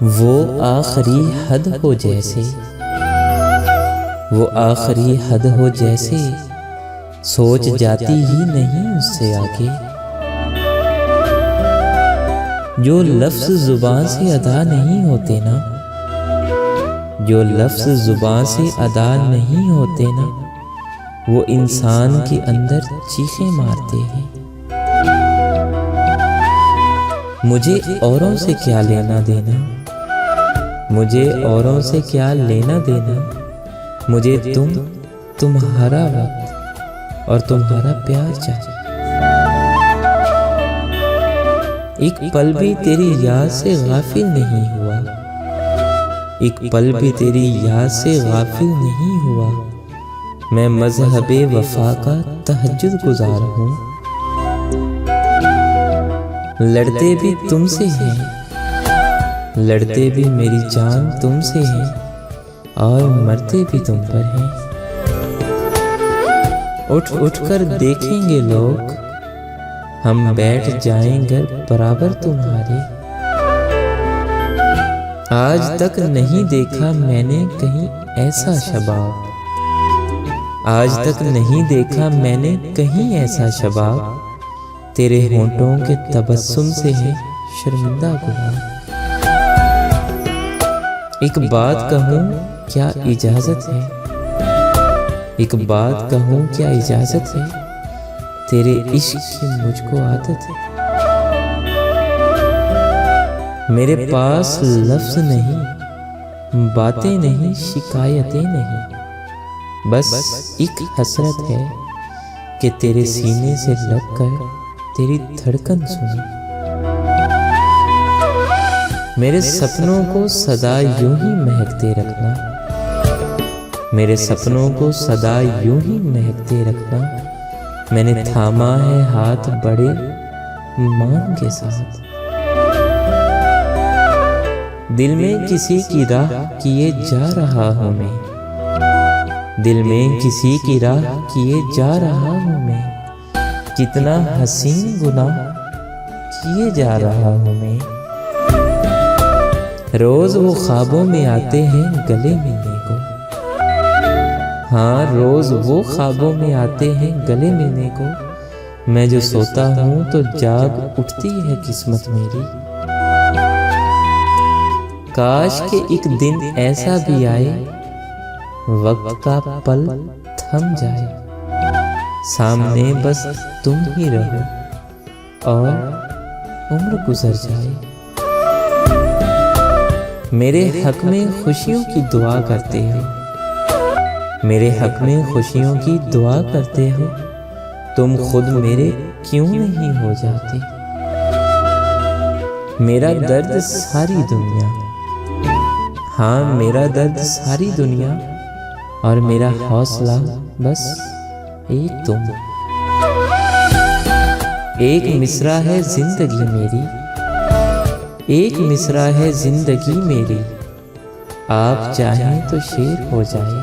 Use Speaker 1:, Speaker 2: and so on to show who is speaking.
Speaker 1: वो आखिरी हद हो जैसे, वो आखिरी हद हो जैसे, सोच जाती ही नहीं उससे आगे। जो लफ्ज़ ज़ुबान से अदा नहीं होते ना, जो लफ्ज़ ज़ुबान से अदा नहीं होते ना, वो इंसान के अंदर चीखें मारते हैं। मुझे औरों से क्या लेना देना, मुझे औरों से क्या लेना देना, मुझे तुम्हारा वक्त और तुम्हारा प्यार चाहिए। एक पल भी तेरी याद से गाफिल नहीं हुआ, एक पल भी तेरी याद से गाफिल नहीं हुआ। मैं मज़हबे वफा का तहज्जुद गुज़ार हूँ। लड़ते भी तुमसे हैं, लड़ते भी मेरी जान तुमसे है, और मरते भी तुम पर हैं। उठ उठ कर देखेंगे लोग, हम बैठ जाएंगे बराबर तुम्हारे। आज तक नहीं देखा मैंने कहीं ऐसा शबाब, आज तक नहीं देखा मैंने कहीं ऐसा शबाब। तेरे होंठों के तबस्सुम से है शर्मिंदा गुलाम। एक बात कहूँ क्या इजाजत है, एक बात कहूँ क्या इजाजत है, तेरे इश्क की मुझको आदत है। मेरे पास लफ्ज़ नहीं, बातें नहीं, शिकायतें नहीं, बस एक हसरत है कि तेरे सीने से लगकर तेरी धड़कन सुनी। मेरे सपनों को सदा यूं ही महकते रखना, मेरे सपनों को सदा यूं ही महकते रखना। मैंने थामा है हाथ बड़े मान के साथ। दिल में किसी की राह किए जा रहा हूँ मैं, दिल में किसी की राह किए जा रहा हूँ मैं। कितना हसीन गुनाह किए जा रहा हूँ मैं। रोज वो ख्वाबों में आते हैं गले मिलने को, हाँ रोज वो ख्वाबों में आते हैं गले मिलने को। मैं जो सोता हूँ तो जाग उठती है किस्मत मेरी। काश के एक दिन ऐसा भी आए, वक्त का पल थम जाए, सामने बस तुम ही रहो और उम्र गुजर जाए। मेरे हक में खुशियों की दुआ करते हो, मेरे हक में खुशियों की दुआ करते हो। तुम खुद मेरे क्यों नहीं हो जाते। मेरा दर्द सारी दुनिया, हाँ मेरा दर्द सारी दुनिया, और मेरा हौसला बस एक तुम। एक मिसरा है जिंदगी मेरी, एक मिसरा है जिंदगी मेरी। आप चाहें तो शेर हो जाए,